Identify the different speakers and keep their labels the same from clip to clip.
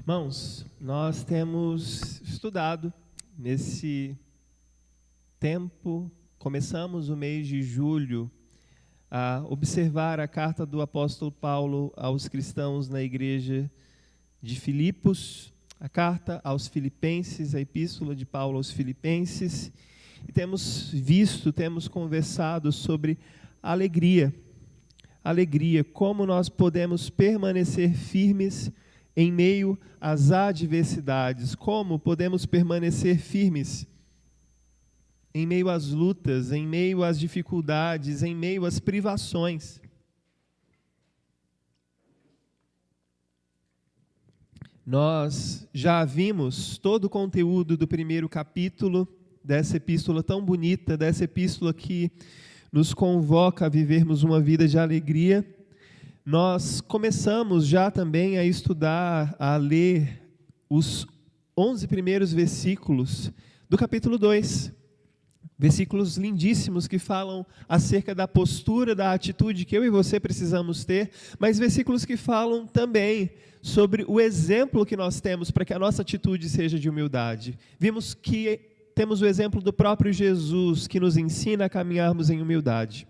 Speaker 1: Irmãos, nós temos estudado nesse tempo, começamos o mês de julho a observar a carta do apóstolo Paulo aos cristãos na igreja de Filipos, a carta aos Filipenses, a epístola de Paulo aos Filipenses, e temos conversado sobre alegria, como nós podemos permanecer firmes em meio às adversidades, como podemos permanecer firmes em meio às lutas, em meio às dificuldades, em meio às privações. Nós já vimos todo o conteúdo do primeiro capítulo dessa epístola tão bonita, dessa epístola que nos convoca a vivermos uma vida de alegria. Nós começamos já também a estudar, a ler os 11 primeiros versículos do capítulo 2. Versículos lindíssimos que falam acerca da postura, da atitude que eu e você precisamos ter, mas versículos que falam também sobre o exemplo que nós temos para que a nossa atitude seja de humildade. Vimos que temos o exemplo do próprio Jesus que nos ensina a caminharmos em humildade.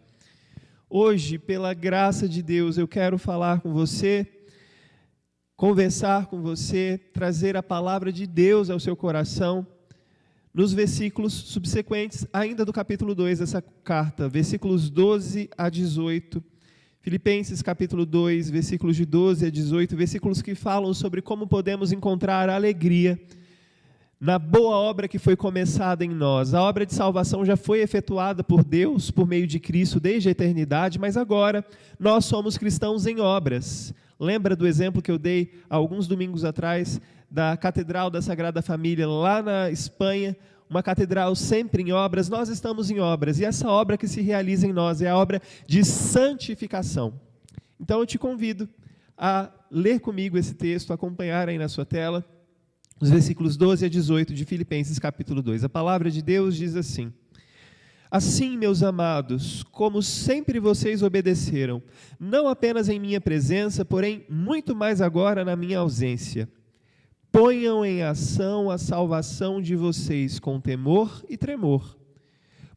Speaker 1: Hoje, pela graça de Deus, eu quero falar com você, conversar com você, trazer a palavra de Deus ao seu coração, nos versículos subsequentes, ainda do capítulo 2 dessa carta, versículos 12 a 18, Filipenses capítulo 2, versículos de 12 a 18, versículos que falam sobre como podemos encontrar alegria na boa obra que foi começada em nós. A obra de salvação já foi efetuada por Deus, por meio de Cristo, desde a eternidade, mas agora nós somos cristãos em obras. Lembra do exemplo que eu dei há alguns domingos atrás, da Catedral da Sagrada Família, lá na Espanha, uma catedral sempre em obras? Nós estamos em obras, e essa obra que se realiza em nós é a obra de santificação. Então eu te convido a ler comigo esse texto, a acompanhar aí na sua tela, os versículos 12 a 18 de Filipenses capítulo 2. A palavra de Deus diz assim: Assim, meus amados, como sempre vocês obedeceram, não apenas em minha presença, porém muito mais agora na minha ausência, ponham em ação a salvação de vocês com temor e tremor,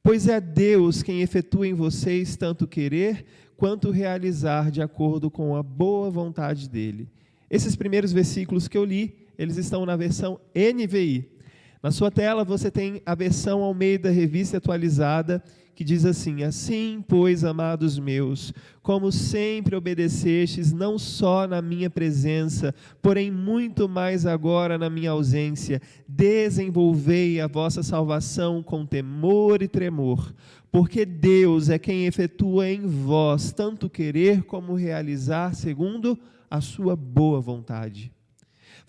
Speaker 1: pois é Deus quem efetua em vocês tanto querer quanto realizar de acordo com a boa vontade dele. Esses primeiros versículos que eu li, eles estão na versão NVI. Na sua tela você tem a versão Almeida Revista Atualizada, que diz assim: Assim, pois, amados meus, como sempre obedecestes, não só na minha presença, porém muito mais agora na minha ausência, desenvolvei a vossa salvação com temor e tremor, porque Deus é quem efetua em vós tanto querer como realizar segundo a sua boa vontade.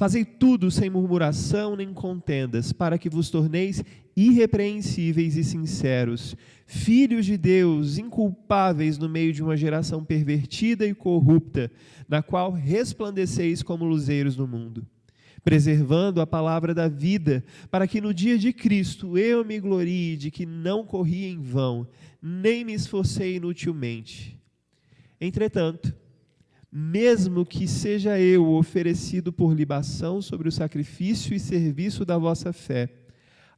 Speaker 1: Fazei tudo sem murmuração nem contendas, para que vos torneis irrepreensíveis e sinceros, filhos de Deus, inculpáveis no meio de uma geração pervertida e corrupta, na qual resplandeceis como luzeiros no mundo, preservando a palavra da vida, para que no dia de Cristo eu me glorie de que não corri em vão, nem me esforcei inutilmente. Entretanto, mesmo que seja eu oferecido por libação sobre o sacrifício e serviço da vossa fé,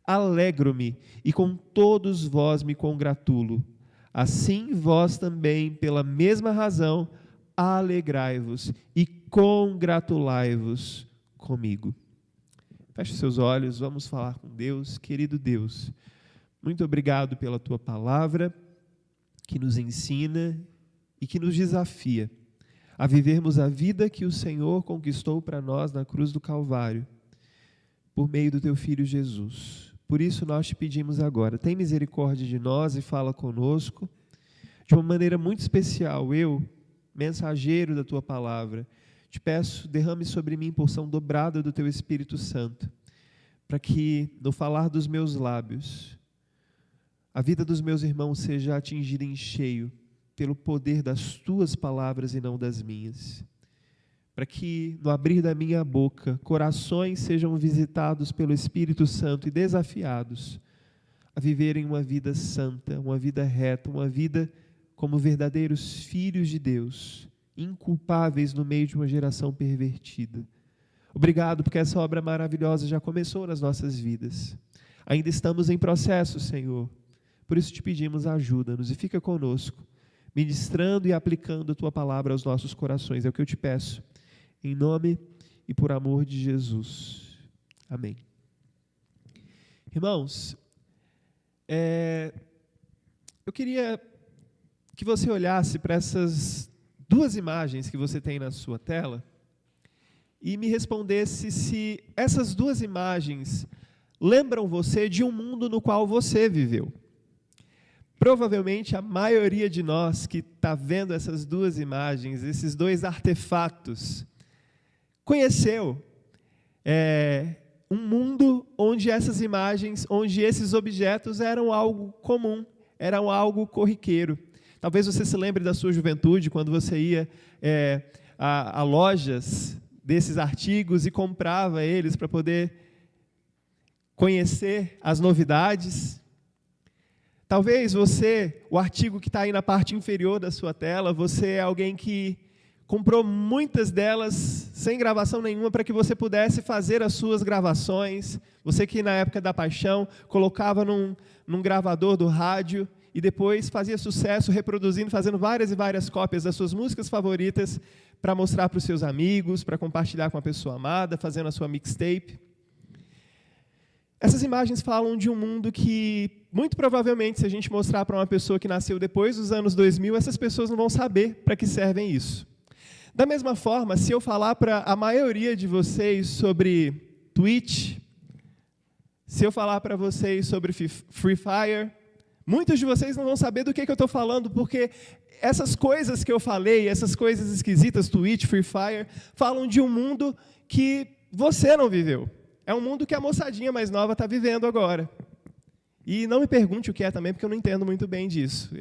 Speaker 1: alegro-me e com todos vós me congratulo. Assim vós também, pela mesma razão, alegrai-vos e congratulai-vos comigo. Feche seus olhos, vamos falar com Deus. Querido Deus, muito obrigado pela tua palavra, que nos ensina e que nos desafia a vivermos a vida que o Senhor conquistou para nós na cruz do Calvário, por meio do teu Filho Jesus. Por isso nós te pedimos agora, tem misericórdia de nós e fala conosco, de uma maneira muito especial. Eu, mensageiro da tua palavra, te peço, derrame sobre mim porção dobrada do teu Espírito Santo, para que no falar dos meus lábios, a vida dos meus irmãos seja atingida em cheio, pelo poder das tuas palavras e não das minhas, para que no abrir da minha boca, corações sejam visitados pelo Espírito Santo e desafiados a viverem uma vida santa, uma vida reta, uma vida como verdadeiros filhos de Deus, inculpáveis no meio de uma geração pervertida. Obrigado porque essa obra maravilhosa já começou nas nossas vidas. Ainda estamos em processo, Senhor. Por isso te pedimos, ajuda-nos e fica conosco, ministrando e aplicando a Tua palavra aos nossos corações. É o que eu te peço, em nome e por amor de Jesus. Amém. Irmãos, eu queria que você olhasse para essas duas imagens que você tem na sua tela e me respondesse se essas duas imagens lembram você de um mundo no qual você viveu. Provavelmente a maioria de nós que está vendo essas duas imagens, esses dois artefatos, conheceu um mundo onde essas imagens, onde esses objetos eram algo comum, eram algo corriqueiro. Talvez você se lembre da sua juventude, quando você ia a lojas desses artigos e comprava eles para poder conhecer as novidades. Talvez você, o artigo que está aí na parte inferior da sua tela, você é alguém que comprou muitas delas sem gravação nenhuma para que você pudesse fazer as suas gravações. Você que na época da paixão colocava num gravador do rádio e depois fazia sucesso reproduzindo, fazendo várias e várias cópias das suas músicas favoritas para mostrar para os seus amigos, para compartilhar com a pessoa amada, fazendo a sua mixtape. Essas imagens falam de um mundo que, muito provavelmente, se a gente mostrar para uma pessoa que nasceu depois dos anos 2000, essas pessoas não vão saber para que servem isso. Da mesma forma, se eu falar para a maioria de vocês sobre Twitch, se eu falar para vocês sobre Free Fire, muitos de vocês não vão saber do que eu estou falando, porque essas coisas que eu falei, essas coisas esquisitas, Twitch, Free Fire, falam de um mundo que você não viveu. É um mundo que a moçadinha mais nova está vivendo agora. E não me pergunte o que é também, porque eu não entendo muito bem disso.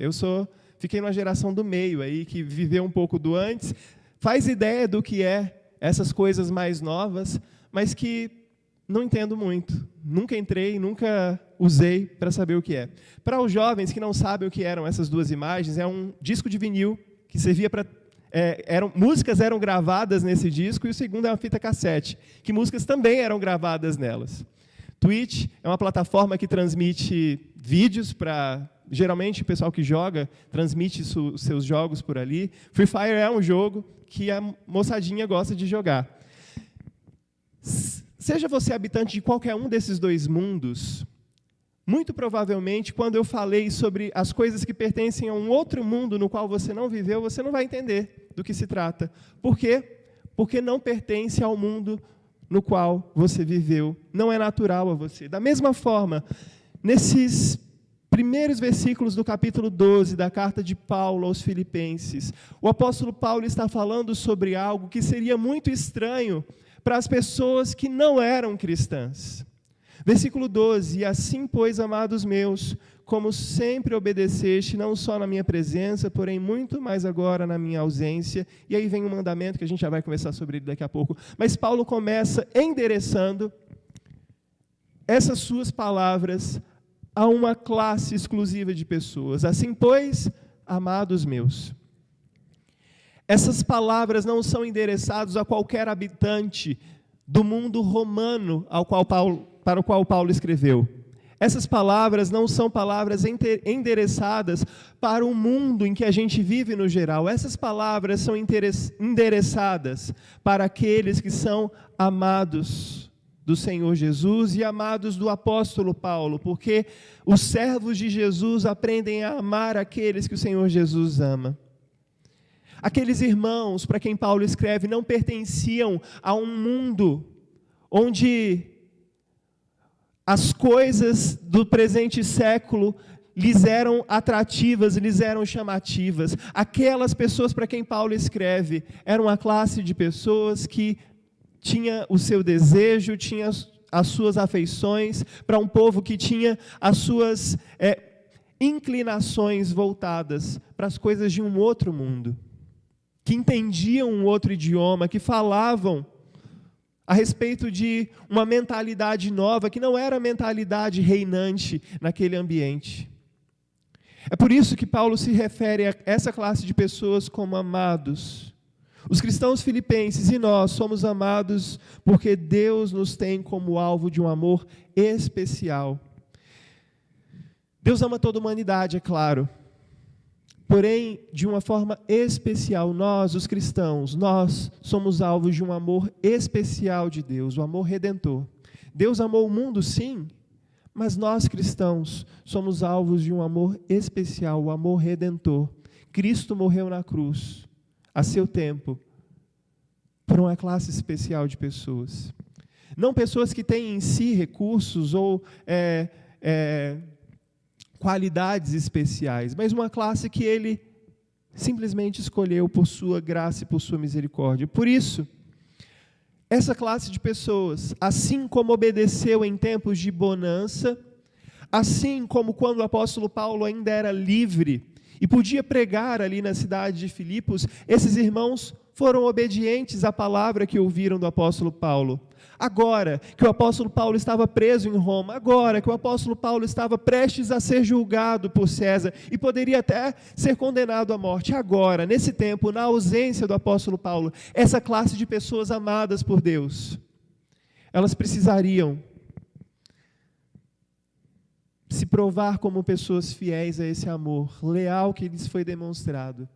Speaker 1: Fiquei numa geração do meio aí, que viveu um pouco do antes, faz ideia do que é essas coisas mais novas, mas que não entendo muito. Nunca entrei, nunca usei para saber o que é. Para os jovens que não sabem o que eram essas duas imagens, é um disco de vinil que servia para... músicas eram gravadas nesse disco, e o segundo é uma fita cassete, que músicas também eram gravadas nelas. Twitch é uma plataforma que transmite vídeos para... Geralmente, o pessoal que joga transmite os seus jogos por ali. Free Fire é um jogo que a moçadinha gosta de jogar. Seja você habitante de qualquer um desses dois mundos, muito provavelmente, quando eu falei sobre as coisas que pertencem a um outro mundo no qual você não viveu, você não vai entender do que se trata. Por quê? Porque não pertence ao mundo no qual você viveu. Não é natural a você. Da mesma forma, nesses primeiros versículos do capítulo 12 da carta de Paulo aos Filipenses, o apóstolo Paulo está falando sobre algo que seria muito estranho para as pessoas que não eram cristãs. Versículo 12: E assim, pois, amados meus, como sempre obedeceste, não só na minha presença, porém muito mais agora na minha ausência. E aí vem um mandamento que a gente já vai conversar sobre ele daqui a pouco. Mas Paulo começa endereçando essas suas palavras a uma classe exclusiva de pessoas. Assim, pois, amados meus. Essas palavras não são endereçadas a qualquer habitante do mundo romano para o qual Paulo escreveu. Essas palavras não são palavras endereçadas para o mundo em que a gente vive no geral. Essas palavras são endereçadas para aqueles que são amados do Senhor Jesus e amados do apóstolo Paulo, porque os servos de Jesus aprendem a amar aqueles que o Senhor Jesus ama. Aqueles irmãos para quem Paulo escreve não pertenciam a um mundo onde as coisas do presente século lhes eram atrativas, lhes eram chamativas. Aquelas pessoas para quem Paulo escreve eram a classe de pessoas que tinha o seu desejo, tinha as suas afeições, para um povo que tinha as suas inclinações voltadas para as coisas de um outro mundo, que entendiam um outro idioma, que falavam a respeito de uma mentalidade nova, que não era a mentalidade reinante naquele ambiente. É por isso que Paulo se refere a essa classe de pessoas como amados. Os cristãos filipenses e nós somos amados porque Deus nos tem como alvo de um amor especial. Deus ama toda a humanidade, é claro. Porém, de uma forma especial, nós, os cristãos, nós somos alvos de um amor especial de Deus, o amor redentor. Deus amou o mundo, sim, mas nós, cristãos, somos alvos de um amor especial, o amor redentor. Cristo morreu na cruz, a seu tempo, por uma classe especial de pessoas. Não pessoas que têm em si recursos ou qualidades especiais, mas uma classe que Ele simplesmente escolheu por sua graça e por sua misericórdia. Por isso, essa classe de pessoas, assim como obedeceu em tempos de bonança, assim como quando o apóstolo Paulo ainda era livre e podia pregar ali na cidade de Filipos, esses irmãos foram obedientes à palavra que ouviram do apóstolo Paulo. Agora que o apóstolo Paulo estava preso em Roma, agora que o apóstolo Paulo estava prestes a ser julgado por César e poderia até ser condenado à morte, agora, nesse tempo, na ausência do apóstolo Paulo, essa classe de pessoas amadas por Deus, elas precisariam se provar como pessoas fiéis a esse amor leal que lhes foi demonstrado,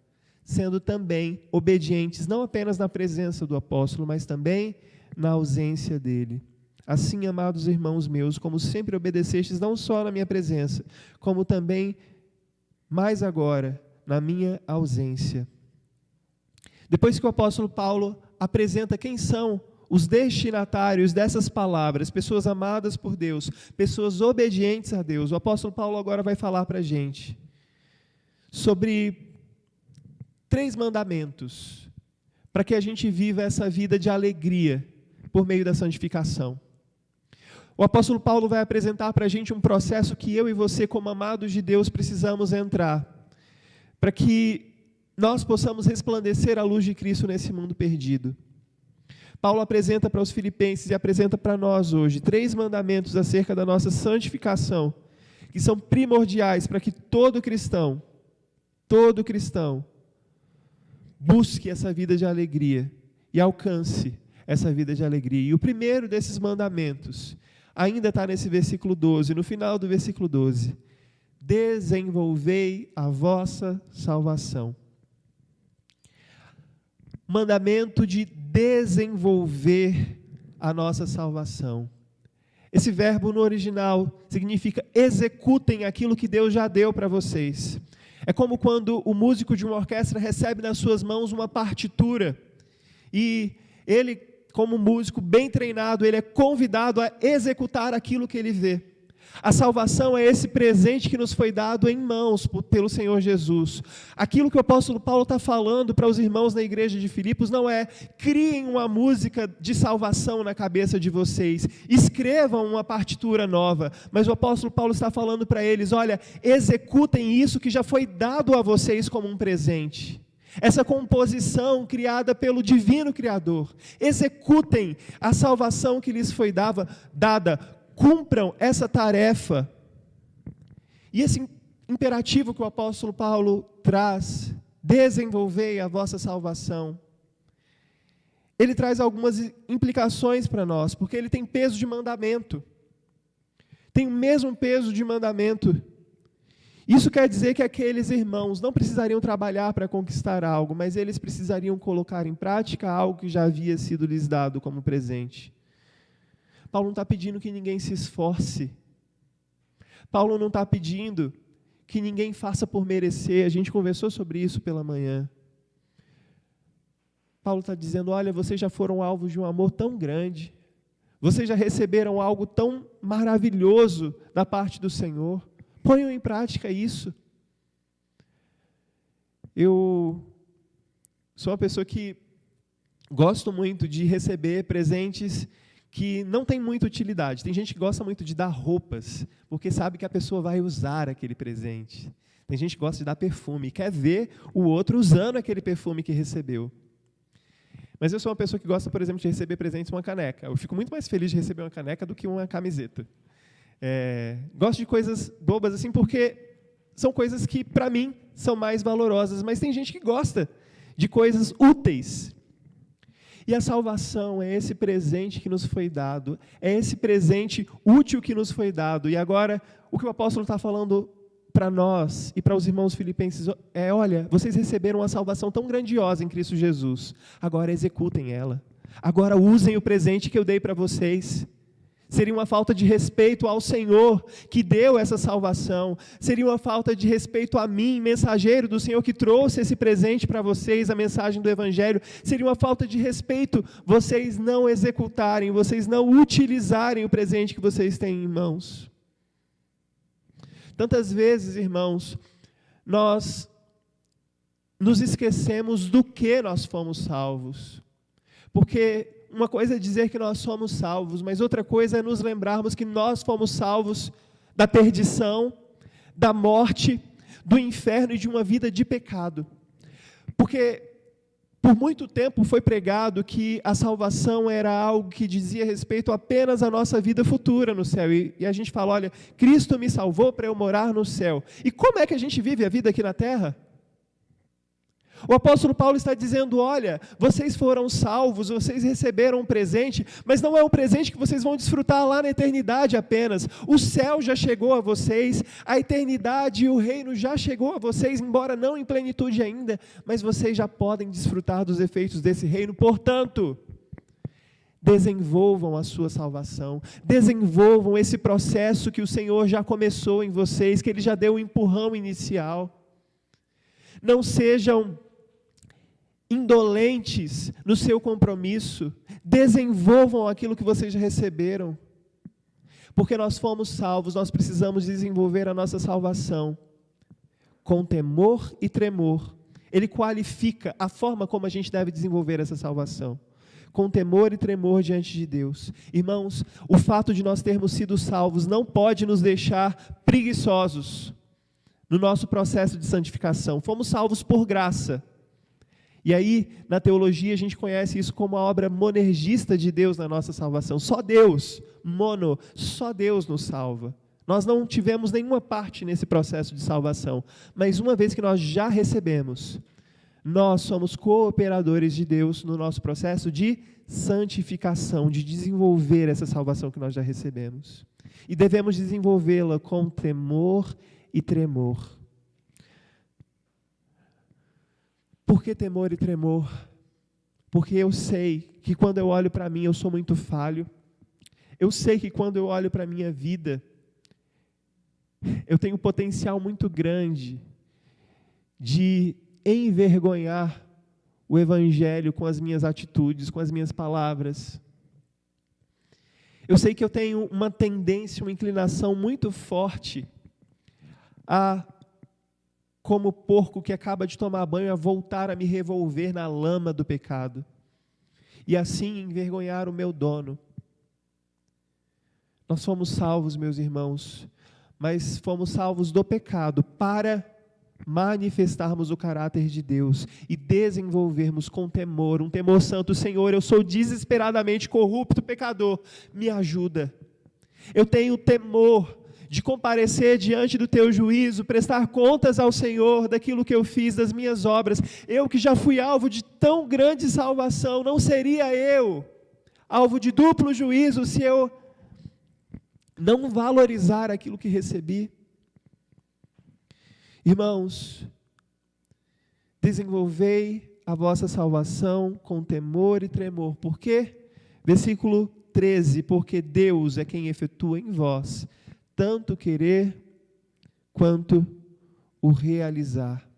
Speaker 1: sendo também obedientes, não apenas na presença do apóstolo, mas também na ausência dele. Assim, amados irmãos meus, como sempre obedecestes, não só na minha presença, como também, mais agora, na minha ausência. Depois que o apóstolo Paulo apresenta quem são os destinatários dessas palavras, pessoas amadas por Deus, pessoas obedientes a Deus, o apóstolo Paulo agora vai falar para a gente sobre 3 mandamentos, para que a gente viva essa vida de alegria, por meio da santificação. O apóstolo Paulo vai apresentar para a gente um processo que eu e você, como amados de Deus, precisamos entrar, para que nós possamos resplandecer a luz de Cristo nesse mundo perdido. Paulo apresenta para os filipenses e apresenta para nós hoje 3 mandamentos acerca da nossa santificação, que são primordiais para que todo cristão, busque essa vida de alegria e alcance essa vida de alegria. E o primeiro desses mandamentos ainda está nesse versículo 12, no final do versículo 12. Desenvolvei a vossa salvação. Mandamento de desenvolver a nossa salvação. Esse verbo no original significa executem aquilo que Deus já deu para vocês. É como quando o músico de uma orquestra recebe nas suas mãos uma partitura e ele, como músico bem treinado, ele é convidado a executar aquilo que ele vê. A salvação é esse presente que nos foi dado em mãos pelo Senhor Jesus. Aquilo que o apóstolo Paulo está falando para os irmãos na igreja de Filipos não é: criem uma música de salvação na cabeça de vocês, escrevam uma partitura nova, mas o apóstolo Paulo está falando para eles: olha, executem isso que já foi dado a vocês como um presente. Essa composição criada pelo divino Criador. Executem a salvação que lhes foi dada. Cumpram essa tarefa. E esse imperativo que o apóstolo Paulo traz, desenvolvei a vossa salvação, ele traz algumas implicações para nós, porque ele tem peso de mandamento. Tem o mesmo peso de mandamento. Isso quer dizer que aqueles irmãos não precisariam trabalhar para conquistar algo, mas eles precisariam colocar em prática algo que já havia sido lhes dado como presente. Paulo não está pedindo que ninguém se esforce. Paulo não está pedindo que ninguém faça por merecer. A gente conversou sobre isso pela manhã. Paulo está dizendo: olha, vocês já foram alvos de um amor tão grande. Vocês já receberam algo tão maravilhoso da parte do Senhor. Ponham em prática isso. Eu sou uma pessoa que gosto muito de receber presentes que não tem muita utilidade. Tem gente que gosta muito de dar roupas, porque sabe que a pessoa vai usar aquele presente. Tem gente que gosta de dar perfume, e quer ver o outro usando aquele perfume que recebeu. Mas eu sou uma pessoa que gosta, por exemplo, de receber presentes uma caneca. Eu fico muito mais feliz de receber uma caneca do que uma camiseta. Gosto de coisas bobas assim, porque são coisas que, para mim, são mais valorosas. Mas tem gente que gosta de coisas úteis. E a salvação é esse presente que nos foi dado, é esse presente útil que nos foi dado. E agora, o que o apóstolo está falando para nós e para os irmãos filipenses é: olha, vocês receberam uma salvação tão grandiosa em Cristo Jesus, agora executem ela, agora usem o presente que eu dei para vocês. Seria uma falta de respeito ao Senhor que deu essa salvação, seria uma falta de respeito a mim, mensageiro do Senhor que trouxe esse presente para vocês, a mensagem do Evangelho, seria uma falta de respeito vocês não executarem, vocês não utilizarem o presente que vocês têm em mãos. Tantas vezes, irmãos, nós nos esquecemos do que nós fomos salvos, porque uma coisa é dizer que nós somos salvos, mas outra coisa é nos lembrarmos que nós fomos salvos da perdição, da morte, do inferno e de uma vida de pecado. Porque por muito tempo foi pregado que a salvação era algo que dizia respeito apenas à nossa vida futura no céu. E a gente fala: olha, Cristo me salvou para eu morar no céu. E como é que a gente vive a vida aqui na terra? O apóstolo Paulo está dizendo: olha, vocês foram salvos, vocês receberam um presente, mas não é um presente que vocês vão desfrutar lá na eternidade apenas. O céu já chegou a vocês, a eternidade e o reino já chegou a vocês, embora não em plenitude ainda, mas vocês já podem desfrutar dos efeitos desse reino. Portanto, desenvolvam a sua salvação, desenvolvam esse processo que o Senhor já começou em vocês, que Ele já deu um empurrão inicial. Não sejam indolentes no seu compromisso, desenvolvam aquilo que vocês já receberam, porque nós fomos salvos, nós precisamos desenvolver a nossa salvação com temor e tremor. Ele qualifica a forma como a gente deve desenvolver essa salvação, com temor e tremor diante de Deus. Irmãos, o fato de nós termos sido salvos não pode nos deixar preguiçosos no nosso processo de santificação. Fomos salvos por graça. E aí, na teologia, a gente conhece isso como a obra monergista de Deus na nossa salvação. Só Deus, só Deus nos salva. Nós não tivemos nenhuma parte nesse processo de salvação. Mas uma vez que nós já recebemos, nós somos cooperadores de Deus no nosso processo de santificação, de desenvolver essa salvação que nós já recebemos. E devemos desenvolvê-la com temor e tremor. Por que temor e tremor? Porque eu sei que quando eu olho para mim eu sou muito falho. Eu sei que quando eu olho para a minha vida, eu tenho um potencial muito grande de envergonhar o Evangelho com as minhas atitudes, com as minhas palavras. Eu sei que eu tenho uma tendência, uma inclinação muito forte a, como porco que acaba de tomar banho, a voltar a me revolver na lama do pecado, e assim envergonhar o meu dono. Nós fomos salvos, meus irmãos, mas fomos salvos do pecado para manifestarmos o caráter de Deus e desenvolvermos com temor, um temor santo. Senhor, eu sou desesperadamente corrupto, pecador, me ajuda. Eu tenho temor de comparecer diante do teu juízo, prestar contas ao Senhor daquilo que eu fiz, das minhas obras. Eu que já fui alvo de tão grande salvação, não seria eu alvo de duplo juízo se eu não valorizar aquilo que recebi? Irmãos, desenvolvei a vossa salvação com temor e tremor. Por quê? Versículo 13, porque Deus é quem efetua em vós tanto querer quanto o realizar.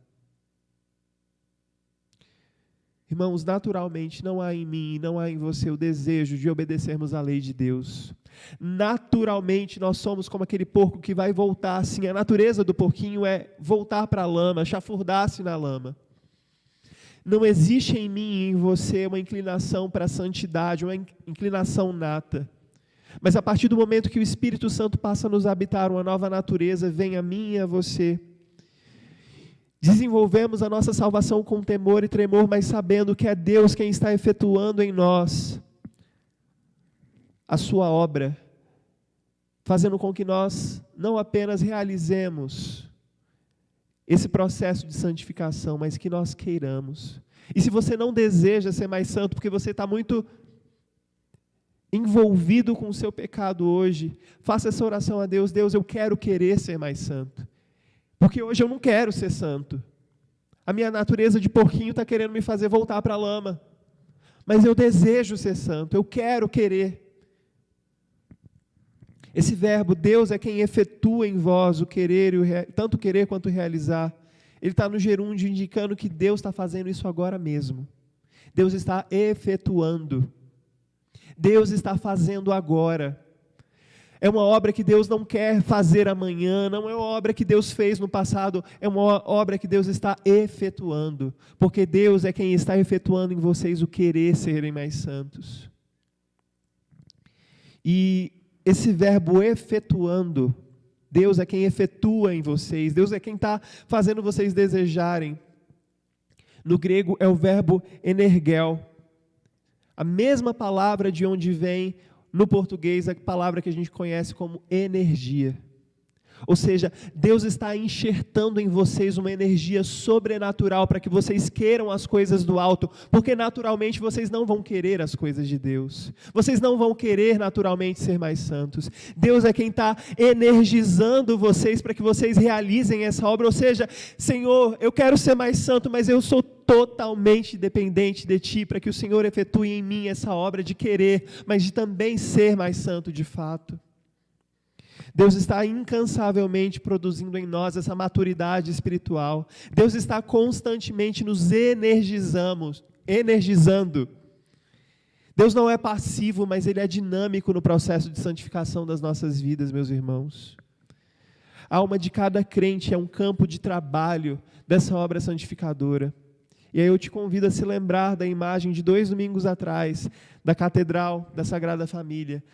Speaker 1: Irmãos, naturalmente não há em mim e não há em você o desejo de obedecermos à lei de Deus. Naturalmente nós somos como aquele porco que vai voltar assim. A natureza do porquinho é voltar para a lama, chafurdar-se na lama. Não existe em mim e em você uma inclinação para a santidade, uma inclinação nata. Mas a partir do momento que o Espírito Santo passa a nos habitar, uma nova natureza vem a mim e a você. Desenvolvemos a nossa salvação com temor e tremor, mas sabendo que é Deus quem está efetuando em nós a sua obra, fazendo com que nós não apenas realizemos esse processo de santificação, mas que nós queiramos. E se você não deseja ser mais santo, porque você está muito envolvido com o seu pecado hoje, faça essa oração a Deus: Deus, eu quero querer ser mais santo, porque hoje eu não quero ser santo. A minha natureza de porquinho está querendo me fazer voltar para a lama, mas eu desejo ser santo, eu quero querer. Esse verbo, Deus é quem efetua em vós o querer, tanto querer quanto realizar. Ele está no gerúndio indicando que Deus está fazendo isso agora mesmo. Deus está efetuando. Deus está fazendo agora. É uma obra que Deus não quer fazer amanhã, não é uma obra que Deus fez no passado, é uma obra que Deus está efetuando. Porque Deus é quem está efetuando em vocês o querer serem mais santos. E esse verbo efetuando, Deus é quem efetua em vocês, Deus é quem está fazendo vocês desejarem. No grego é o verbo energel, a mesma palavra de onde vem no português a palavra que a gente conhece como energia. Ou seja, Deus está enxertando em vocês uma energia sobrenatural para que vocês queiram as coisas do alto, porque naturalmente vocês não vão querer as coisas de Deus. Vocês não vão querer naturalmente ser mais santos. Deus é quem está energizando vocês para que vocês realizem essa obra. Ou seja, Senhor, eu quero ser mais santo, mas eu sou totalmente dependente de Ti, para que o Senhor efetue em mim essa obra de querer, mas de também ser mais santo de fato. Deus está incansavelmente produzindo em nós essa maturidade espiritual. Deus está constantemente nos energizando. Deus não é passivo, mas Ele é dinâmico no processo de santificação das nossas vidas, meus irmãos. A alma de cada crente é um campo de trabalho dessa obra santificadora. E aí eu te convido a se lembrar da imagem de 2 domingos atrás, da Catedral da Sagrada Família.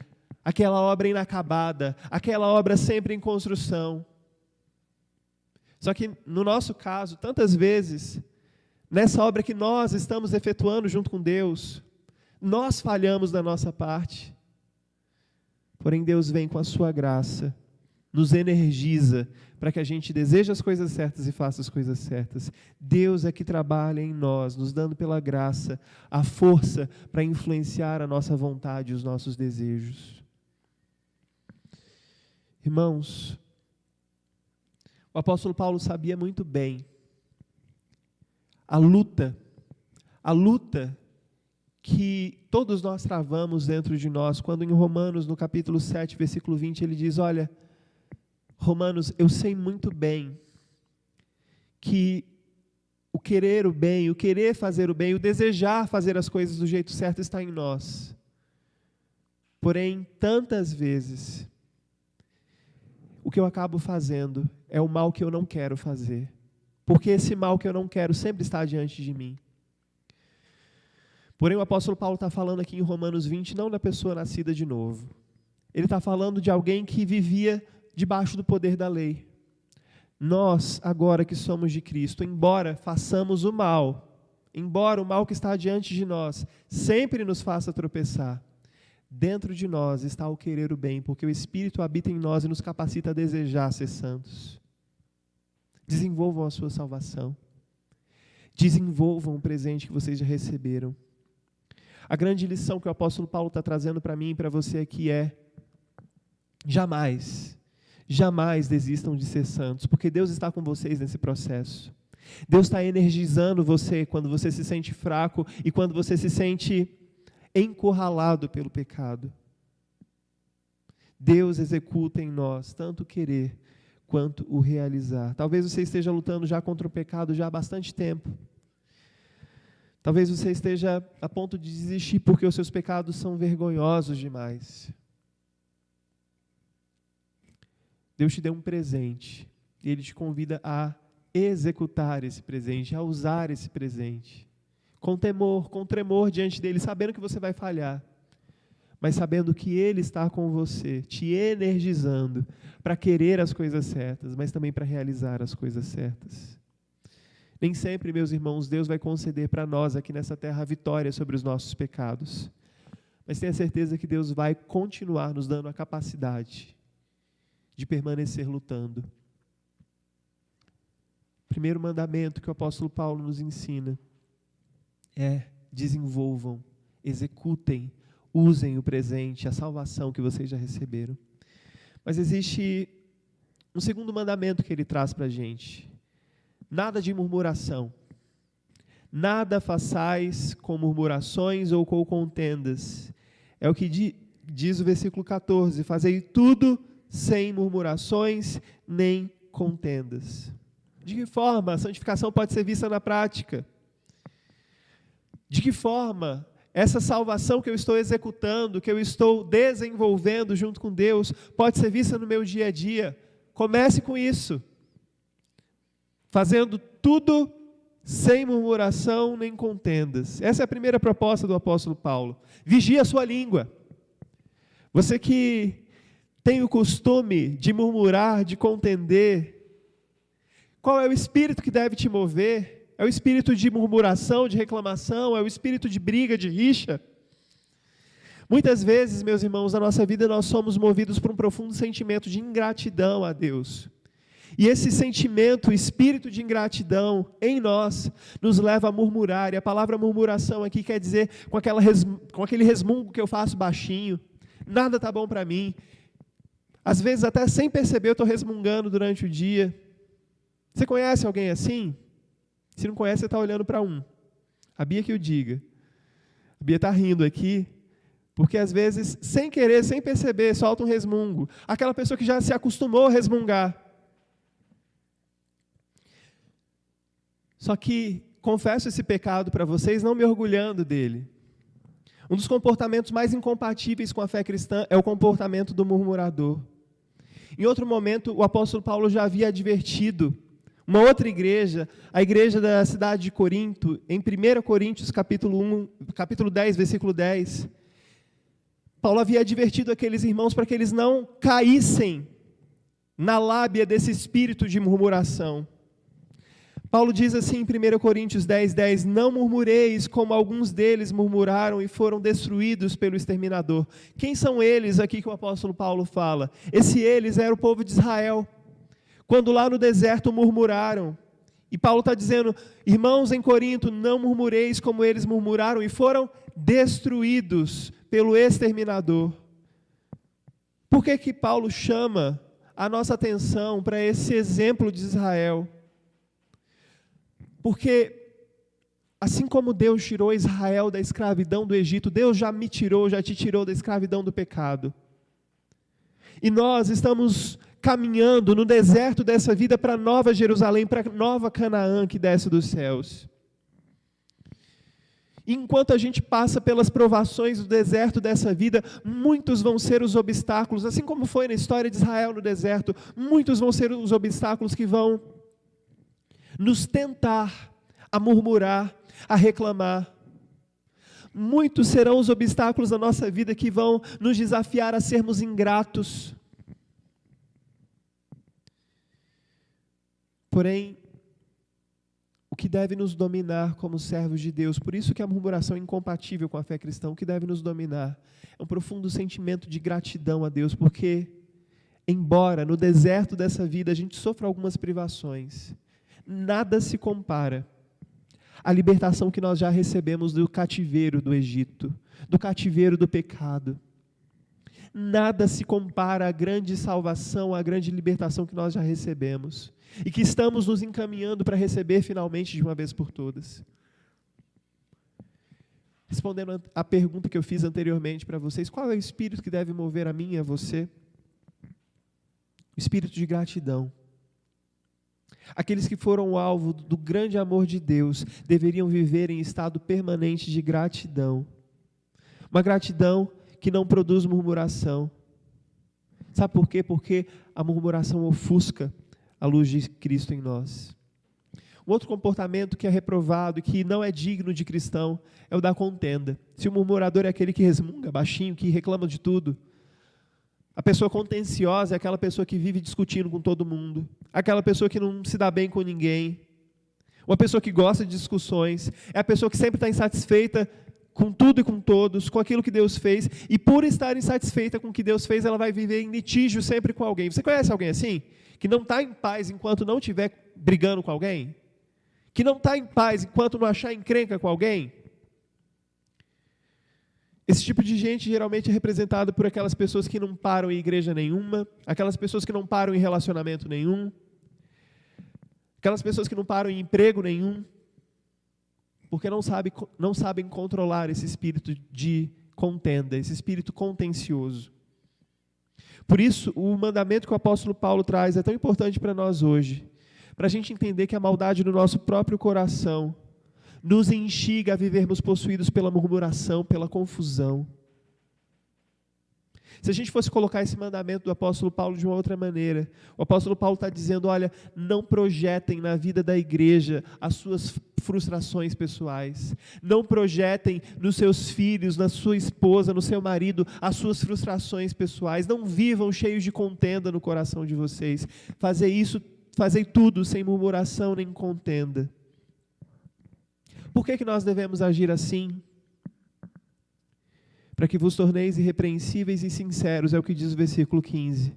Speaker 1: Aquela obra inacabada, aquela obra sempre em construção. Só que no nosso caso, tantas vezes, nessa obra que nós estamos efetuando junto com Deus, nós falhamos na nossa parte. Porém, Deus vem com a sua graça, nos energiza para que a gente deseje as coisas certas e faça as coisas certas. Deus é que trabalha em nós, nos dando pela graça a força para influenciar a nossa vontade e os nossos desejos. Irmãos, o apóstolo Paulo sabia muito bem a luta que todos nós travamos dentro de nós, quando em Romanos, no capítulo 7, versículo 20, ele diz: olha, Romanos, eu sei muito bem que o querer o bem, o querer fazer o bem, o desejar fazer as coisas do jeito certo está em nós. Porém, tantas vezes, o que eu acabo fazendo é o mal que eu não quero fazer, porque esse mal que eu não quero sempre está diante de mim. Porém, o apóstolo Paulo está falando aqui em Romanos 20, não da pessoa nascida de novo. Ele está falando de alguém que vivia debaixo do poder da lei. Nós, agora que somos de Cristo, embora façamos o mal, embora o mal que está diante de nós sempre nos faça tropeçar, dentro de nós está o querer o bem, porque o Espírito habita em nós e nos capacita a desejar ser santos. Desenvolvam a sua salvação. Desenvolvam o presente que vocês já receberam. A grande lição que o apóstolo Paulo está trazendo para mim e para você aqui é: jamais desistam de ser santos, porque Deus está com vocês nesse processo. Deus está energizando você quando você se sente fraco e quando você se sente encurralado pelo pecado. Deus executa em nós tanto o querer quanto o realizar. Talvez você esteja lutando já contra o pecado já há bastante tempo. Talvez você esteja a ponto de desistir porque os seus pecados são vergonhosos demais. Deus te deu um presente e Ele te convida a executar esse presente, a usar esse presente. Com temor, com tremor diante dele, sabendo que você vai falhar, mas sabendo que Ele está com você, te energizando para querer as coisas certas, mas também para realizar as coisas certas. Nem sempre, meus irmãos, Deus vai conceder para nós aqui nessa terra a vitória sobre os nossos pecados, mas tenha certeza que Deus vai continuar nos dando a capacidade de permanecer lutando. primeiro mandamento que o apóstolo Paulo nos ensina é: desenvolvam, executem, usem o presente, a salvação que vocês já receberam. Mas existe um segundo mandamento que ele traz para a gente: nada de murmuração. Nada façais com murmurações ou com contendas. É o que diz o versículo 14: fazei tudo sem murmurações nem contendas. De que forma a santificação pode ser vista na prática? De que forma essa salvação que eu estou executando, que eu estou desenvolvendo junto com Deus, pode ser vista no meu dia a dia? Comece com isso, fazendo tudo sem murmuração nem contendas. Essa é a primeira proposta do apóstolo Paulo. Vigie a sua língua. Você que tem o costume de murmurar, de contender, qual é o espírito que deve te mover? É o espírito de murmuração, de reclamação? É o espírito de briga, de rixa? Muitas vezes, meus irmãos, na nossa vida nós somos movidos por um profundo sentimento de ingratidão a Deus. E esse sentimento, o espírito de ingratidão em nós, nos leva a murmurar. E a palavra murmuração aqui quer dizer com aquele resmungo que eu faço baixinho. Nada está bom para mim. Às vezes, até sem perceber, eu estou resmungando durante o dia. Você conhece alguém assim? Se não conhece, você está olhando para um. A Bia que o diga. A Bia está rindo aqui, porque às vezes, sem querer, sem perceber, solta um resmungo. Aquela pessoa que já se acostumou a resmungar. Só que, confesso esse pecado para vocês, não me orgulhando dele. Um dos comportamentos mais incompatíveis com a fé cristã é o comportamento do murmurador. Em outro momento, o apóstolo Paulo já havia advertido uma outra igreja, a igreja da cidade de Corinto, em 1 Coríntios capítulo 10, versículo 10. Paulo havia advertido aqueles irmãos para que eles não caíssem na lábia desse espírito de murmuração. Paulo diz assim em 1 Coríntios 10:10, não murmureis como alguns deles murmuraram e foram destruídos pelo exterminador. Quem são eles aqui que o apóstolo Paulo fala? Esse eles era o povo de Israel, quando lá no deserto murmuraram. E Paulo está dizendo, irmãos em Corinto, não murmureis como eles murmuraram e foram destruídos pelo exterminador. Por que Paulo chama a nossa atenção para esse exemplo de Israel? Porque, assim como Deus tirou Israel da escravidão do Egito, Deus já me tirou, já te tirou da escravidão do pecado. E nós estamos caminhando no deserto dessa vida para Nova Jerusalém, para Nova Canaã que desce dos céus. E enquanto a gente passa pelas provações do deserto dessa vida, muitos vão ser os obstáculos, assim como foi na história de Israel no deserto, muitos vão ser os obstáculos que vão nos tentar a murmurar, a reclamar. Muitos serão os obstáculos da nossa vida que vão nos desafiar a sermos ingratos. Porém, o que deve nos dominar como servos de Deus, por isso que a murmuração é incompatível com a fé cristã, o que deve nos dominar é um profundo sentimento de gratidão a Deus, porque, embora no deserto dessa vida a gente sofra algumas privações, nada se compara à libertação que nós já recebemos do cativeiro do Egito, do cativeiro do pecado. Nada se compara à grande salvação, à grande libertação que nós já recebemos e que estamos nos encaminhando para receber finalmente de uma vez por todas. Respondendo à pergunta que eu fiz anteriormente para vocês, qual é o espírito que deve mover a mim e a você? O espírito de gratidão. Aqueles que foram alvo do grande amor de Deus deveriam viver em estado permanente de gratidão. Uma gratidão que não produz murmuração. Sabe por quê? Porque a murmuração ofusca a luz de Cristo em nós. Um outro comportamento que é reprovado e que não é digno de cristão é o da contenda. Se o murmurador é aquele que resmunga baixinho, que reclama de tudo, a pessoa contenciosa é aquela pessoa que vive discutindo com todo mundo, aquela pessoa que não se dá bem com ninguém, uma pessoa que gosta de discussões, é a pessoa que sempre está insatisfeita com tudo e com todos, com aquilo que Deus fez, e por estar insatisfeita com o que Deus fez, ela vai viver em litígio sempre com alguém. Você conhece alguém assim? Que não está em paz enquanto não estiver brigando com alguém? Que não está em paz enquanto não achar encrenca com alguém? Esse tipo de gente geralmente é representado por aquelas pessoas que não param em igreja nenhuma, aquelas pessoas que não param em relacionamento nenhum, aquelas pessoas que não param em emprego nenhum, porque não sabem controlar esse espírito de contenda, esse espírito contencioso. Por isso, o mandamento que o apóstolo Paulo traz é tão importante para nós hoje, para a gente entender que a maldade no nosso próprio coração nos instiga a vivermos possuídos pela murmuração, pela confusão. Se a gente fosse colocar esse mandamento do apóstolo Paulo de uma outra maneira, o apóstolo Paulo está dizendo, olha, não projetem na vida da igreja as suas frustrações pessoais, não projetem nos seus filhos, na sua esposa, no seu marido, as suas frustrações pessoais, não vivam cheios de contenda no coração de vocês, fazei tudo sem murmuração nem contenda. Por que nós devemos agir assim? Para que vos torneis irrepreensíveis e sinceros, é o que diz o versículo 15.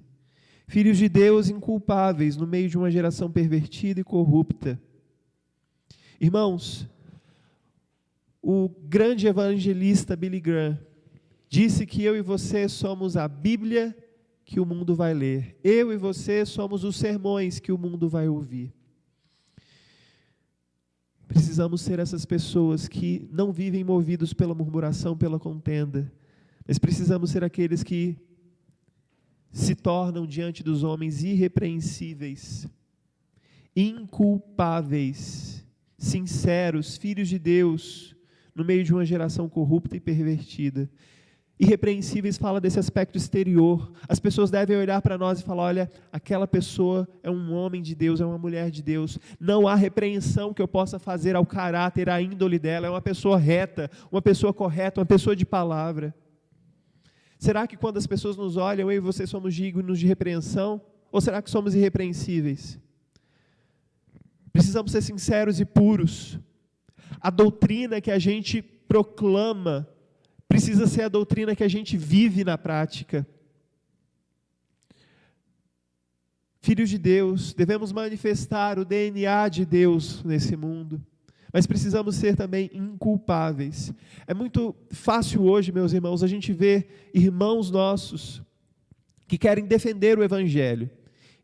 Speaker 1: Filhos de Deus inculpáveis no meio de uma geração pervertida e corrupta. Irmãos, o grande evangelista Billy Graham disse que eu e você somos a Bíblia que o mundo vai ler. Eu e você somos os sermões que o mundo vai ouvir. Precisamos ser essas pessoas que não vivem movidos pela murmuração, pela contenda, mas precisamos ser aqueles que se tornam diante dos homens irrepreensíveis, inculpáveis, sinceros, filhos de Deus, no meio de uma geração corrupta e pervertida. Irrepreensíveis fala desse aspecto exterior. As pessoas devem olhar para nós e falar, olha, aquela pessoa é um homem de Deus, é uma mulher de Deus. Não há repreensão que eu possa fazer ao caráter, à índole dela. É uma pessoa reta, uma pessoa correta, uma pessoa de palavra. Será que quando as pessoas nos olham, eu e você somos dignos de repreensão? Ou será que somos irrepreensíveis? Precisamos ser sinceros e puros. A doutrina que a gente proclama precisa ser a doutrina que a gente vive na prática. Filhos de Deus, devemos manifestar o DNA de Deus nesse mundo, mas precisamos ser também inculpáveis. É muito fácil hoje, meus irmãos, a gente ver irmãos nossos que querem defender o Evangelho,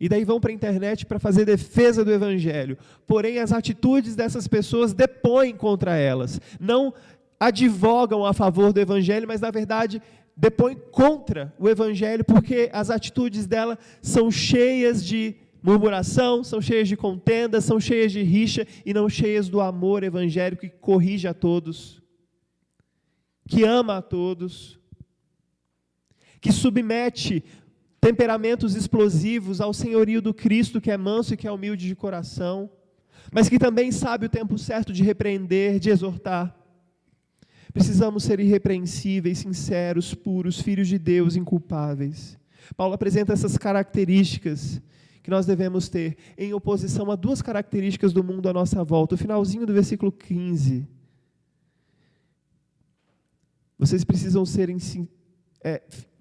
Speaker 1: e daí vão para a internet para fazer defesa do Evangelho, porém as atitudes dessas pessoas depõem contra elas, não advogam a favor do Evangelho, mas na verdade depõem contra o Evangelho, porque as atitudes dela são cheias de murmuração, são cheias de contenda, são cheias de rixa, e não cheias do amor evangélico que corrige a todos, que ama a todos, que submete temperamentos explosivos ao senhorio do Cristo, que é manso e que é humilde de coração, mas que também sabe o tempo certo de repreender, de exortar. Precisamos ser irrepreensíveis, sinceros, puros, filhos de Deus, inculpáveis. Paulo apresenta essas características que nós devemos ter em oposição a duas características do mundo à nossa volta. O finalzinho do versículo 15. Vocês precisam ser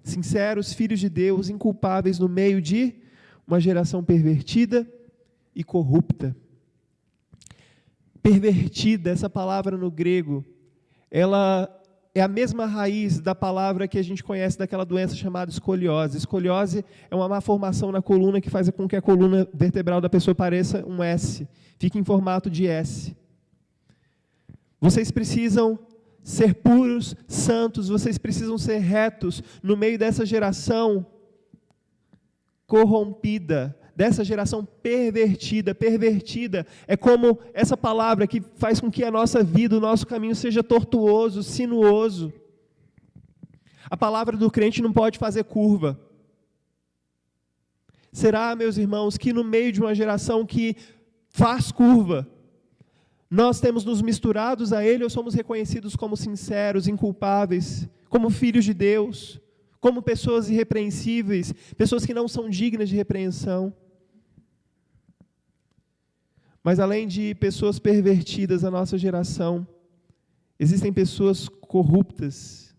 Speaker 1: sinceros, filhos de Deus, inculpáveis no meio de uma geração pervertida e corrupta. Pervertida, essa palavra no grego, ela é a mesma raiz da palavra que a gente conhece daquela doença chamada escoliose. Escoliose é uma má formação na coluna que faz com que a coluna vertebral da pessoa pareça um S, fique em formato de S. Vocês precisam ser puros, santos, vocês precisam ser retos no meio dessa geração corrompida, dessa geração pervertida. Pervertida é como essa palavra que faz com que a nossa vida, o nosso caminho seja tortuoso, sinuoso. A palavra do crente não pode fazer curva. Será, meus irmãos, que no meio de uma geração que faz curva, nós temos nos misturados a Ele ou somos reconhecidos como sinceros, inculpáveis, como filhos de Deus, como pessoas irrepreensíveis, pessoas que não são dignas de repreensão? Mas além de pessoas pervertidas, a nossa geração Existem pessoas corruptas,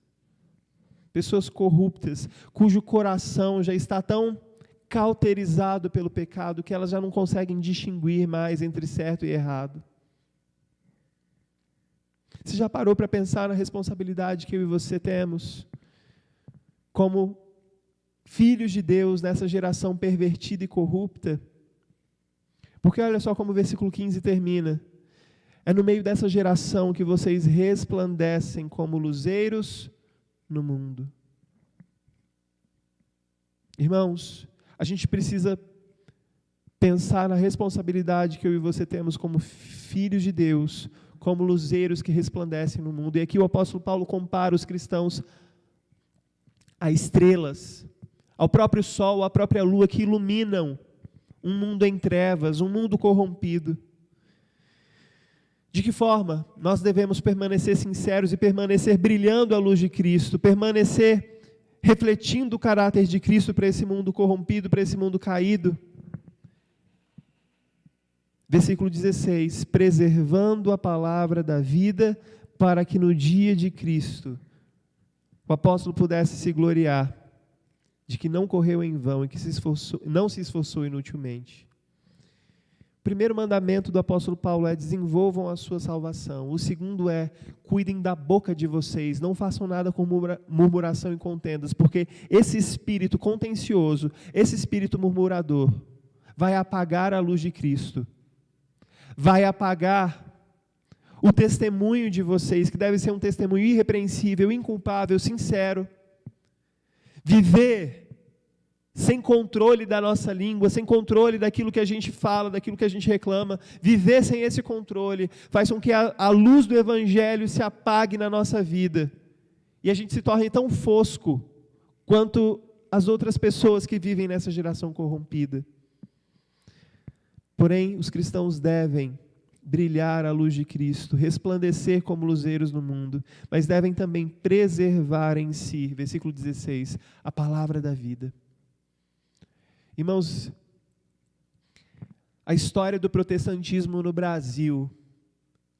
Speaker 1: cujo coração já está tão cauterizado pelo pecado que elas já não conseguem distinguir mais entre certo e errado. Você já parou para pensar na responsabilidade que eu e você temos como filhos de Deus nessa geração pervertida e corrupta? Porque olha só como o versículo 15 termina. É no meio dessa geração que vocês resplandecem como luzeiros no mundo. Irmãos, a gente precisa pensar na responsabilidade que eu e você temos como filhos de Deus, como luzeiros que resplandecem no mundo. E aqui o apóstolo Paulo compara os cristãos a estrelas, ao próprio sol, à própria lua, que iluminam um mundo em trevas, um mundo corrompido. De que forma nós devemos permanecer sinceros e permanecer brilhando à luz de Cristo, permanecer refletindo o caráter de Cristo para esse mundo corrompido, para esse mundo caído? Versículo 16, preservando a palavra da vida, para que no dia de Cristo o apóstolo pudesse se gloriar de que não correu em vão e que não se esforçou inutilmente. O primeiro mandamento do apóstolo Paulo é: desenvolvam a sua salvação. O segundo é: cuidem da boca de vocês, não façam nada com murmuração e contendas, porque esse espírito contencioso, esse espírito murmurador, vai apagar a luz de Cristo. Vai apagar o testemunho de vocês, que deve ser um testemunho irrepreensível, inculpável, sincero. Viver sem controle da nossa língua, sem controle daquilo que a gente fala, daquilo que a gente reclama, viver sem esse controle, faz com que a luz do Evangelho se apague na nossa vida, e a gente se torne tão fosco, quanto as outras pessoas que vivem nessa geração corrompida. Porém, os cristãos devem brilhar a luz de Cristo, resplandecer como luzeiros no mundo, mas devem também preservar em si, versículo 16, a palavra da vida. Irmãos, a história do protestantismo no Brasil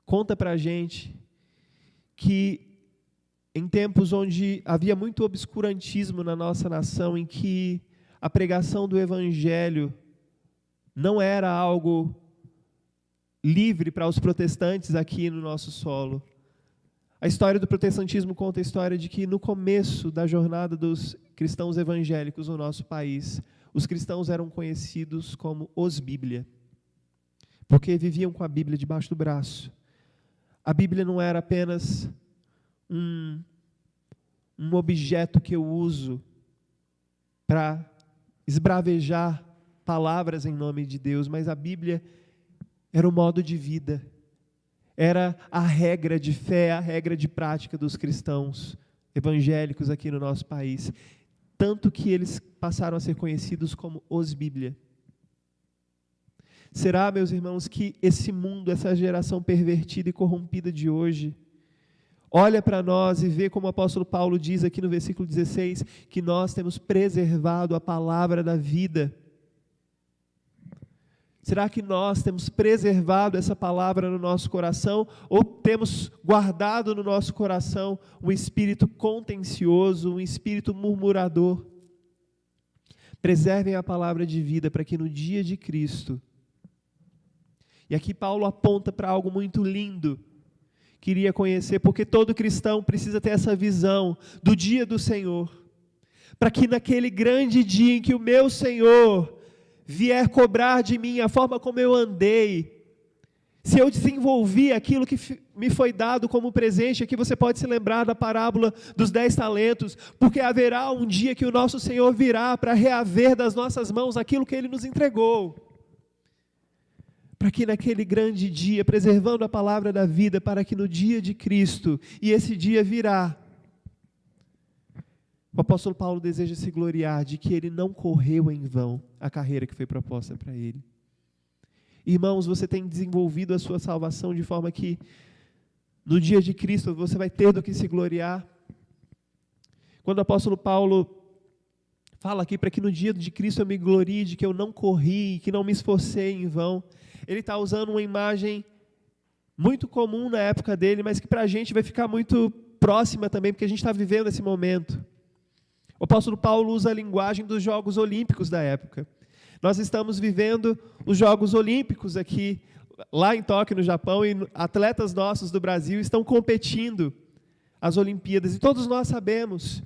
Speaker 1: conta para a gente que em tempos onde havia muito obscurantismo na nossa nação, em que a pregação do Evangelho não era algo livre para os protestantes aqui no nosso solo. A história do protestantismo conta a história de que no começo da jornada dos cristãos evangélicos no nosso país, os cristãos eram conhecidos como os Bíblia, porque viviam com a Bíblia debaixo do braço. A Bíblia não era apenas um objeto que eu uso para esbravejar palavras em nome de Deus, mas a Bíblia era o modo de vida, era a regra de fé, a regra de prática dos cristãos evangélicos aqui no nosso país, tanto que eles passaram a ser conhecidos como os Bíblia. Será, meus irmãos, que esse mundo, essa geração pervertida e corrompida de hoje, olha para nós e vê como o apóstolo Paulo diz aqui no versículo 16, que nós temos preservado a palavra da vida? Será que nós temos preservado essa palavra no nosso coração, ou temos guardado no nosso coração um espírito contencioso, um espírito murmurador? Preservem a palavra de vida para que no dia de Cristo, e aqui Paulo aponta para algo muito lindo, queria conhecer, porque todo cristão precisa ter essa visão do dia do Senhor, para que naquele grande dia em que o meu Senhor vier cobrar de mim a forma como eu andei, se eu desenvolvi aquilo que me foi dado como presente, aqui você pode se lembrar da parábola dos 10 talentos, porque haverá um dia que o nosso Senhor virá para reaver das nossas mãos aquilo que Ele nos entregou, para que naquele grande dia, preservando a palavra da vida, para que no dia de Cristo, e esse dia virá, o apóstolo Paulo deseja se gloriar de que ele não correu em vão a carreira que foi proposta para ele. Irmãos, você tem desenvolvido a sua salvação de forma que no dia de Cristo você vai ter do que se gloriar. Quando o apóstolo Paulo fala aqui para que no dia de Cristo eu me glorie, de que eu não corri, que não me esforcei em vão, ele está usando uma imagem muito comum na época dele, mas que para a gente vai ficar muito próxima também, porque a gente está vivendo esse momento. O apóstolo Paulo usa a linguagem dos Jogos Olímpicos da época. Nós estamos vivendo os Jogos Olímpicos aqui, lá em Tóquio, no Japão, e atletas nossos do Brasil estão competindo as Olimpíadas. E todos nós sabemos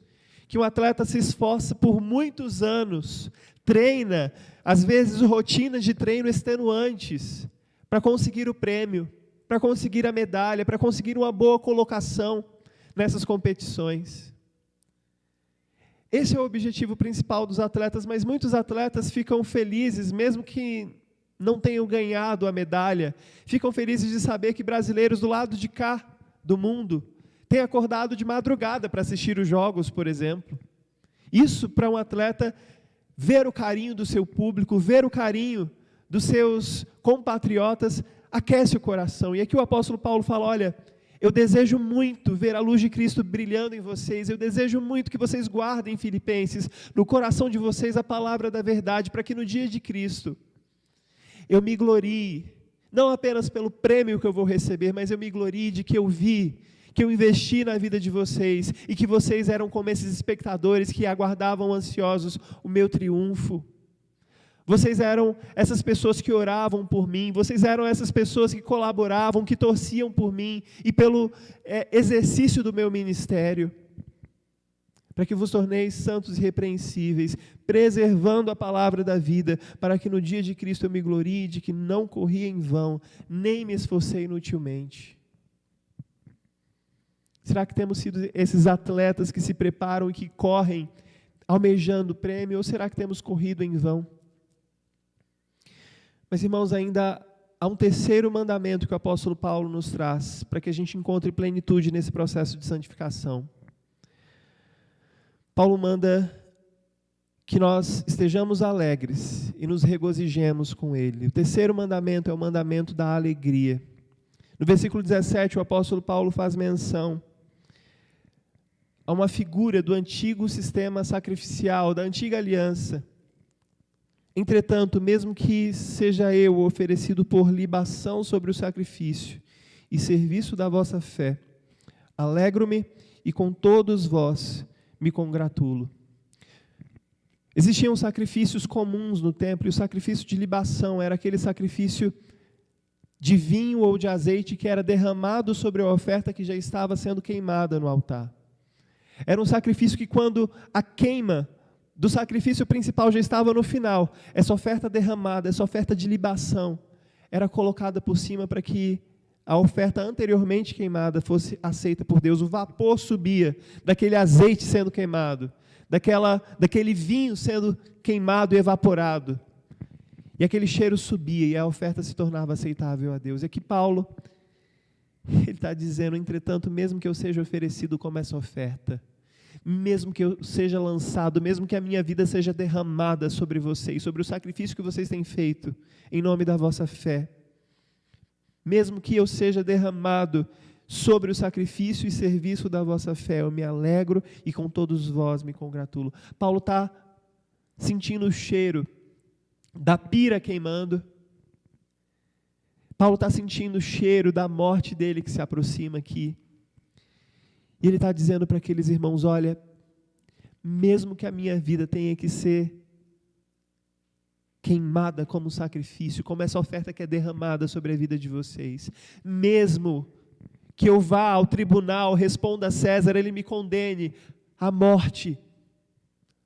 Speaker 1: que um atleta se esforça por muitos anos, treina, às vezes rotinas de treino extenuantes, para conseguir o prêmio, para conseguir a medalha, para conseguir uma boa colocação nessas competições. Esse é o objetivo principal dos atletas, mas muitos atletas ficam felizes, mesmo que não tenham ganhado a medalha, ficam felizes de saber que brasileiros do lado de cá do mundo têm acordado de madrugada para assistir os jogos, por exemplo. Isso, para um atleta, ver o carinho do seu público, ver o carinho dos seus compatriotas, aquece o coração. E aqui o apóstolo Paulo fala, olha, eu desejo muito ver a luz de Cristo brilhando em vocês, eu desejo muito que vocês guardem, Filipenses, no coração de vocês a palavra da verdade, para que no dia de Cristo eu me glorie, não apenas pelo prêmio que eu vou receber, mas eu me glorie de que eu vi, que eu investi na vida de vocês, e que vocês eram como esses espectadores que aguardavam ansiosos o meu triunfo. Vocês eram essas pessoas que oravam por mim, vocês eram essas pessoas que colaboravam, que torciam por mim e pelo exercício do meu ministério, para que vos torneis santos e irrepreensíveis, preservando a palavra da vida, para que no dia de Cristo eu me glorie de que não corri em vão, nem me esforcei inutilmente. Será que temos sido esses atletas que se preparam e que correm almejando o prêmio, ou será que temos corrido em vão? Mas, irmãos, ainda há um terceiro mandamento que o apóstolo Paulo nos traz, para que a gente encontre plenitude nesse processo de santificação. Paulo manda que nós estejamos alegres e nos regozijemos com ele. O terceiro mandamento é o mandamento da alegria. No versículo 17, o apóstolo Paulo faz menção a uma figura do antigo sistema sacrificial, da antiga aliança. Entretanto, mesmo que seja eu oferecido por libação sobre o sacrifício e serviço da vossa fé, alegro-me e com todos vós me congratulo. Existiam sacrifícios comuns no templo, e o sacrifício de libação era aquele sacrifício de vinho ou de azeite que era derramado sobre a oferta que já estava sendo queimada no altar. Era um sacrifício que, quando a queima do sacrifício principal já estava no final, essa oferta derramada, essa oferta de libação, era colocada por cima para que a oferta anteriormente queimada fosse aceita por Deus. O vapor subia daquele azeite sendo queimado, daquele vinho sendo queimado e evaporado. E aquele cheiro subia e a oferta se tornava aceitável a Deus. E aqui Paulo, ele está dizendo, entretanto, mesmo que eu seja oferecido como essa oferta, mesmo que eu seja lançado, mesmo que a minha vida seja derramada sobre vocês, sobre o sacrifício que vocês têm feito, em nome da vossa fé, mesmo que eu seja derramado sobre o sacrifício e serviço da vossa fé, eu me alegro e com todos vós me congratulo. Paulo está sentindo o cheiro da pira queimando. Paulo está sentindo o cheiro da morte dele que se aproxima aqui. E ele está dizendo para aqueles irmãos, olha, mesmo que a minha vida tenha que ser queimada como sacrifício, como essa oferta que é derramada sobre a vida de vocês, mesmo que eu vá ao tribunal, responda a César, ele me condene à morte,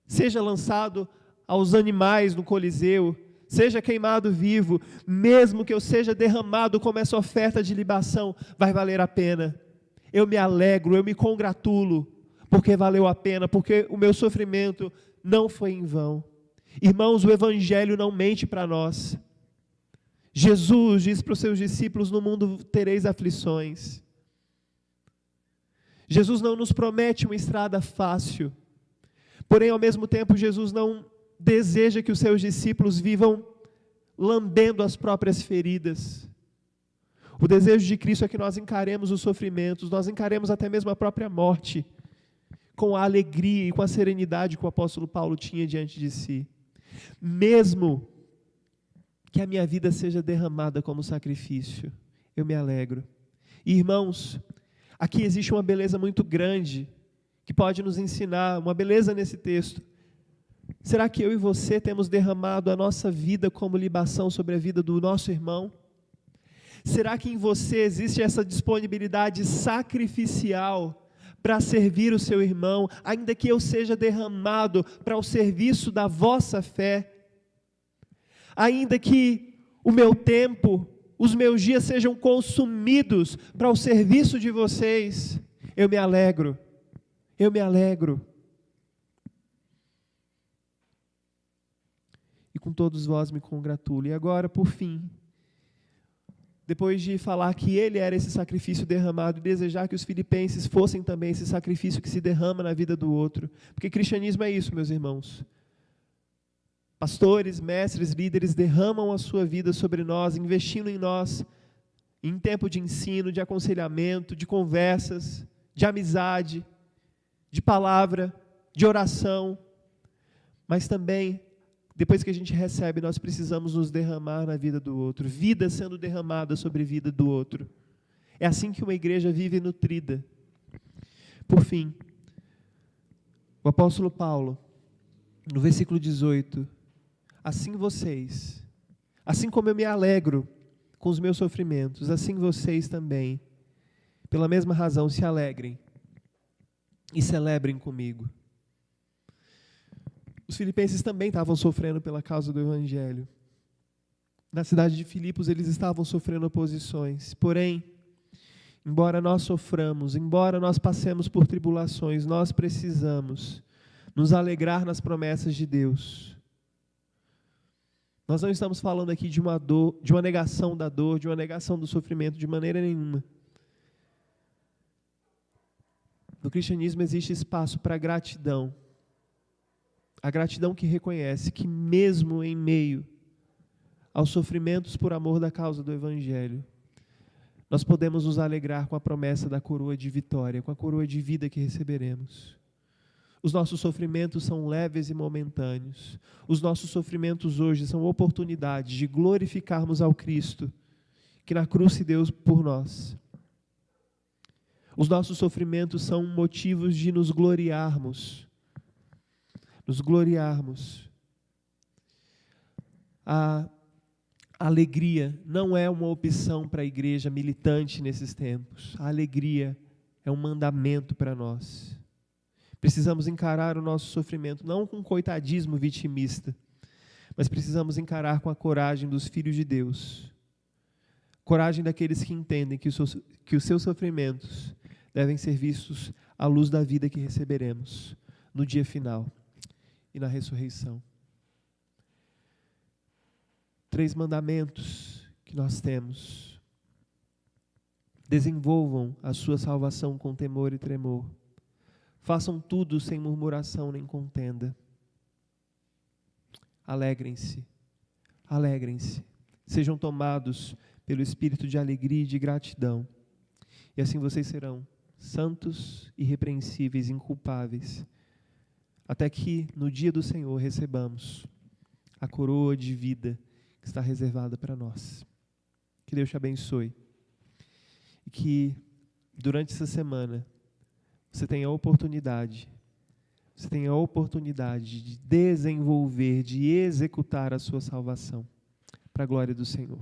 Speaker 1: seja lançado aos animais no Coliseu, seja queimado vivo, mesmo que eu seja derramado como essa oferta de libação, vai valer a pena. Eu me alegro, eu me congratulo, porque valeu a pena, porque o meu sofrimento não foi em vão. Irmãos, o Evangelho não mente para nós. Jesus diz para os seus discípulos, no mundo tereis aflições. Jesus não nos promete uma estrada fácil, porém, ao mesmo tempo, Jesus não deseja que os seus discípulos vivam lambendo as próprias feridas. O desejo de Cristo é que nós encaremos os sofrimentos, nós encaremos até mesmo a própria morte, com a alegria e com a serenidade que o apóstolo Paulo tinha diante de si. Mesmo que a minha vida seja derramada como sacrifício, eu me alegro. E, irmãos, aqui existe uma beleza muito grande que pode nos ensinar, uma beleza nesse texto. Será que eu e você temos derramado a nossa vida como libação sobre a vida do nosso irmão? Será que em você existe essa disponibilidade sacrificial para servir o seu irmão, ainda que eu seja derramado para o serviço da vossa fé? Ainda que o meu tempo, os meus dias sejam consumidos para o serviço de vocês, eu me alegro, eu me alegro. E com todos vós me congratulo. E agora, por fim, depois de falar que ele era esse sacrifício derramado, e desejar que os filipenses fossem também esse sacrifício que se derrama na vida do outro, porque cristianismo é isso, meus irmãos. Pastores, mestres, líderes derramam a sua vida sobre nós, investindo em nós, em tempo de ensino, de aconselhamento, de conversas, de amizade, de palavra, de oração, mas também, depois que a gente recebe, nós precisamos nos derramar na vida do outro, vida sendo derramada sobre a vida do outro. É assim que uma igreja vive nutrida. Por fim, o apóstolo Paulo, no versículo 18, assim vocês, assim como eu me alegro com os meus sofrimentos, assim vocês também, pela mesma razão, se alegrem e celebrem comigo. Os filipenses também estavam sofrendo pela causa do Evangelho. Na cidade de Filipos eles estavam sofrendo oposições. Porém, embora nós soframos, embora nós passemos por tribulações, nós precisamos nos alegrar nas promessas de Deus. Nós não estamos falando aqui de uma dor, de uma negação da dor, de uma negação do sofrimento, de maneira nenhuma. No cristianismo existe espaço para gratidão. A gratidão que reconhece que mesmo em meio aos sofrimentos por amor da causa do Evangelho, nós podemos nos alegrar com a promessa da coroa de vitória, com a coroa de vida que receberemos. Os nossos sofrimentos são leves e momentâneos. Os nossos sofrimentos hoje são oportunidades de glorificarmos ao Cristo, que na cruz se deu por nós. Os nossos sofrimentos são motivos de nos gloriarmos. Nos gloriarmos. A alegria não é uma opção para a igreja militante nesses tempos. A alegria é um mandamento para nós. Precisamos encarar o nosso sofrimento, não com coitadismo vitimista, mas precisamos encarar com a coragem dos filhos de Deus. Coragem daqueles que entendem que os seus sofrimentos devem ser vistos à luz da vida que receberemos no dia final e na ressurreição. 3 mandamentos que nós temos. Desenvolvam a sua salvação com temor e tremor. Façam tudo sem murmuração nem contenda. Alegrem-se, alegrem-se. Sejam tomados pelo espírito de alegria e de gratidão. E assim vocês serão santos, irrepreensíveis, inculpáveis, até que no dia do Senhor recebamos a coroa de vida que está reservada para nós. Que Deus te abençoe. E que durante essa semana você tenha a oportunidade de desenvolver, de executar a sua salvação para a glória do Senhor.